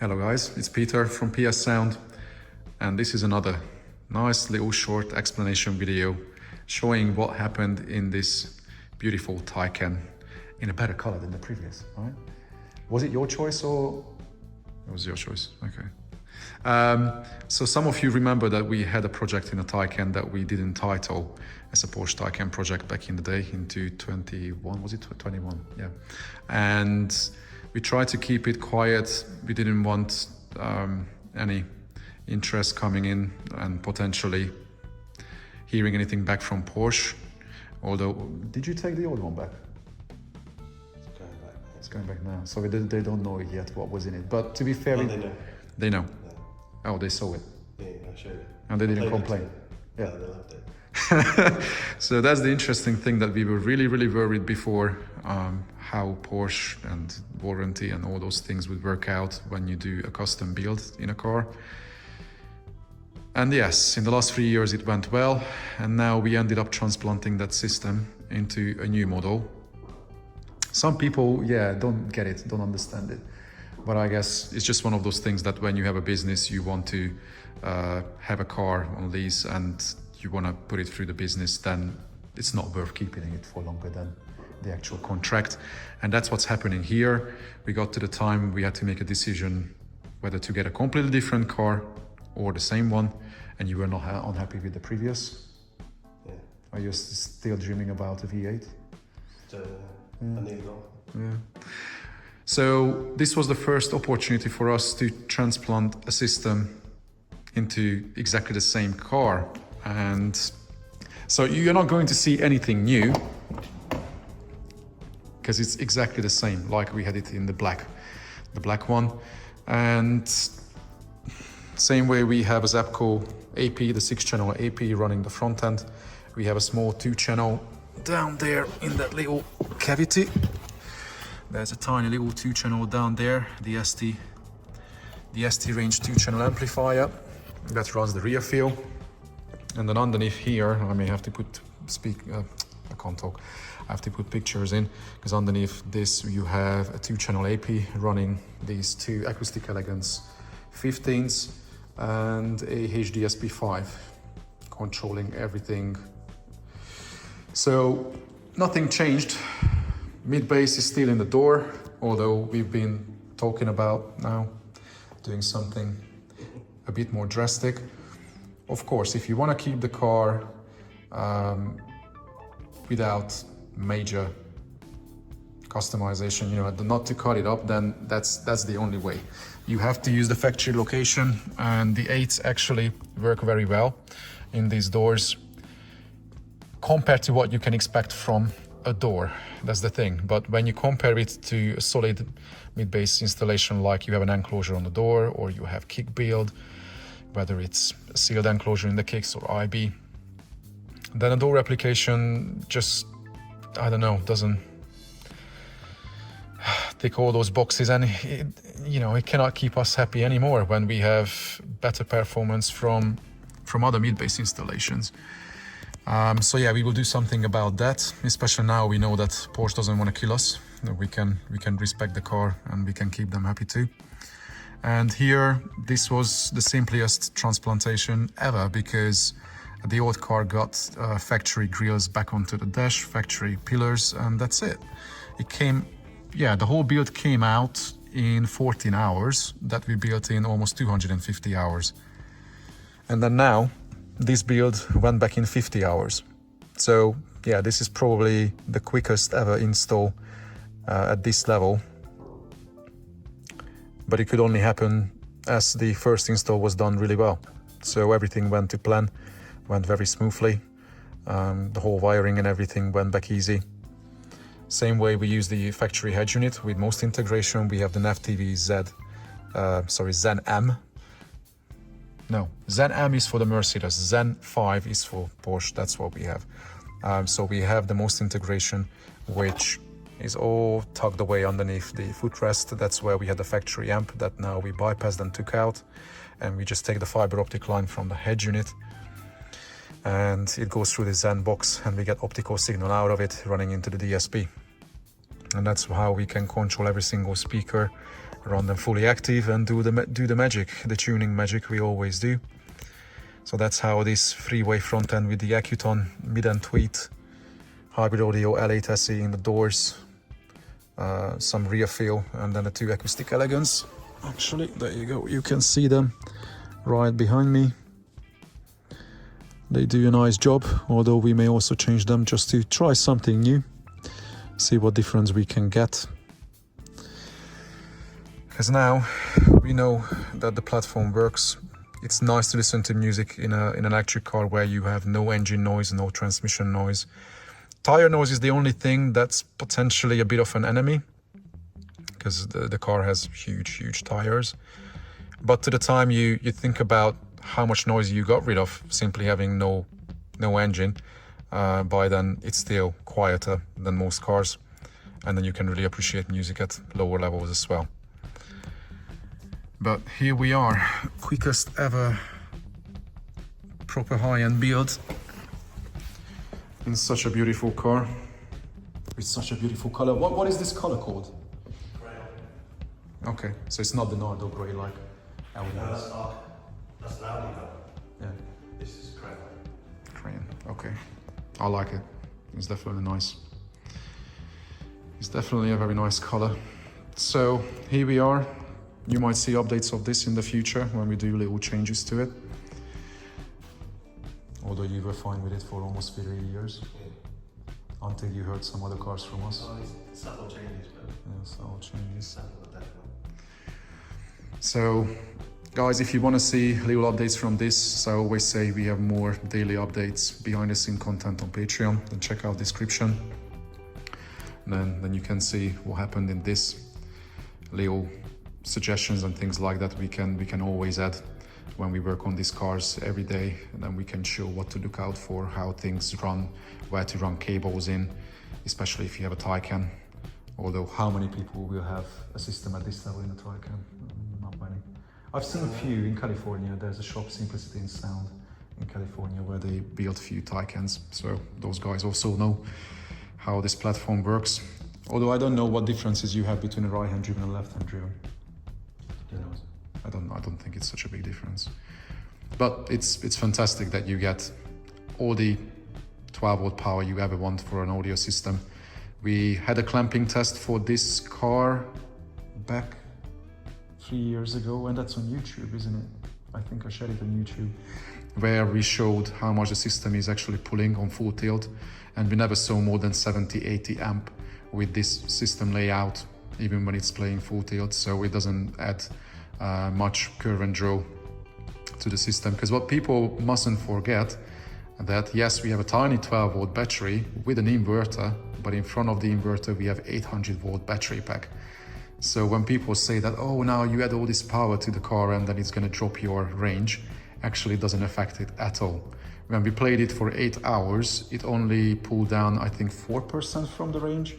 Hello guys, it's Peter from PS Sound, and this is another nice little short explanation video showing what happened in this beautiful Taycan in a better color than the previous, right? Was it your choice or it was your choice? Okay. So some of you remember that we had a project in a Taycan that we didn't title as a Porsche Taycan project back in the day, into 21, was it 21? Yeah. And we tried to keep it quiet. We didn't want any interest coming in and potentially hearing anything back from Porsche. Although, did you take the old one back? It's going back now. So they don't know yet what was in it. But to be fair, they know. They know. Yeah. Oh, they saw it. Yeah, I showed it. And they didn't complain. Yeah, they loved it. So that's the interesting thing, that we were really worried before how Porsche and warranty and all those things would work out when you do a custom build in a car. And yes, in the last 3 years it went well, and now we ended up transplanting that system into a new model. Some people, don't get it, don't understand it. But I guess it's just one of those things that when you have a business, you want to have a car on lease and you want to put it through the business, then it's not worth keeping it for longer than the actual contract. And that's what's happening here. We got to the time we had to make a decision whether to get a completely different car or the same one, and you were not unhappy with the previous. Yeah. Are you still dreaming about a V8? I need it all. Yeah. So this was the first opportunity for us to transplant a system into exactly the same car. And so you're not going to see anything new, because it's exactly the same like we had it in the black one. And same way, we have a Zapco AP, the 6-channel AP running the front end. We have a small 2-channel down there in that little cavity. There's a tiny little 2-channel down there, the ST range 2-channel amplifier that runs the rear fill. And then underneath here, I may have to put I can't talk. I have to put pictures in, because underneath this you have a 2-channel AP running these two Acoustic Elegance 15s and a HDSP5 controlling everything. So nothing changed. Mid bass is still in the door, although we've been talking about now doing something a bit more drastic. Of course, if you want to keep the car without major customization, not to cut it up, then that's the only way. You have to use the factory location, and the 8s actually work very well in these doors compared to what you can expect from a door. That's the thing. But when you compare it to a solid mid-bass installation, like you have an enclosure on the door or you have kick build, whether it's a sealed enclosure in the kicks or IB, then a door application just, I don't know, doesn't tick all those boxes, and it cannot keep us happy anymore when we have better performance from other mid-bass installations. So yeah, we will do something about that, especially now we know that Porsche doesn't want to kill us. We can respect the car and we can keep them happy too. And here, this was the simplest transplantation ever, because the old car got factory grills back onto the dash, factory pillars, and that's it. The whole build came out in 14 hours that we built in almost 250 hours. And then now, this build went back in 50 hours. So yeah, this is probably the quickest ever install at this level. But it could only happen as the first install was done really well. So everything went to plan, went very smoothly. The whole wiring and everything went back easy. Same way we use the factory head unit with most integration. We have the NAV TV Zen M. No, Zen M is for the Mercedes, Zen 5 is for Porsche, that's what we have. So we have the most integration, which is all tucked away underneath the footrest. That's where we had the factory amp that now we bypassed and took out. And we just take the fiber optic line from the head unit, and it goes through the Zen box, and we get optical signal out of it running into the DSP. And that's how we can control every single speaker run them fully active and do the magic, the tuning magic we always do. So that's how this three-way front end with the Accuton mid-end tweet, hybrid audio L8 SE in the doors, some rear feel, and then the two acoustic Elegance. Actually, there you go, you can see them right behind me. They do a nice job, although we may also change them just to try something new, see what difference we can get. Because now we know that the platform works. It's nice to listen to music in an electric car where you have no engine noise, no transmission noise. Tire noise is the only thing that's potentially a bit of an enemy, because the car has huge tires. But to the time you think about how much noise you got rid of simply having no engine, by then it's still quieter than most cars, and then you can really appreciate music at lower levels as well. But here we are, quickest ever proper high-end build in such a beautiful car with such a beautiful color. What is this color called? Gray. Okay, so it's not the Nardo grey like Elegance. No, that's dark. That's an Audi color. Yeah, This is crayon. crayon. Okay, I like it. It's definitely nice. It's definitely a very nice color. So here we are. You might see updates of this in the future when we do little changes to it. Although you were fine with it for almost 3 years, Yeah. until you heard some other cars from us. Oh, it's subtle changes, but Yeah, so I'll change sample of that one. So, guys, if you want to see little updates from this, so I always say we have more daily updates, behind the scene content on Patreon, then check out description. And then you can see what happened in this, little suggestions and things like that we can always add when we work on these cars every day, and then we can show what to look out for, how things run, where to run cables in, especially if you have a Taycan. Although how many people will have a system at this level in a Taycan? Not many. I've seen a few in California. There's a shop, Simplicity in Sound, in California, where they build a few Taycans. So those guys also know how this platform works. Although I don't know what differences you have between a right-hand driven and a left-hand driven. You know, I don't think it's such a big difference. But it's fantastic that you get all the 12-volt power you ever want for an audio system. We had a clamping test for this car back 3 years ago, and that's on YouTube, isn't it? I think I shared it on YouTube, where we showed how much the system is actually pulling on full tilt, and we never saw more than 70-80 amp with this system layout, even when it's playing full tilt. So it doesn't add much current draw to the system, because what people mustn't forget that yes, we have a tiny 12-volt battery with an inverter, but in front of the inverter we have 800-volt battery pack. So when people say that, oh, now you add all this power to the car and then it's going to drop your range, actually it doesn't affect it at all. When we played it for 8 hours, it only pulled down, I think, 4% from the range.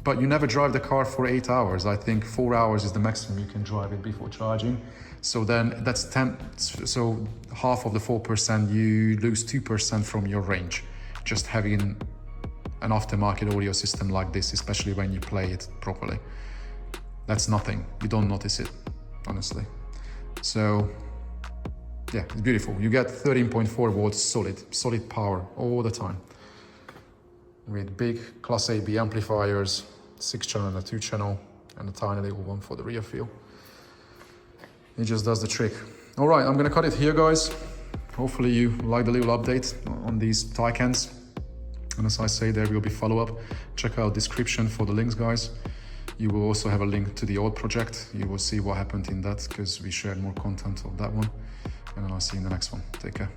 But you never drive the car for 8 hours. I think 4 hours is the maximum you can drive it before charging. So then that's 10, so half of the 4%, you lose 2% from your range, just having an aftermarket audio system like this, especially when you play it properly. That's nothing. You don't notice it, honestly. So yeah, it's beautiful. You get 13.4 volts solid power all the time, with big Class AB amplifiers, 6-channel and a 2-channel, and a tiny little one for the rear feel. It just does the trick. All right, I'm gonna cut it here, guys. Hopefully you like the little update on these Taycans. And as I say, there will be follow-up. Check out description for the links, guys. You will also have a link to the old project. You will see what happened in that, because we shared more content of that one. And then I'll see you in the next one. Take care.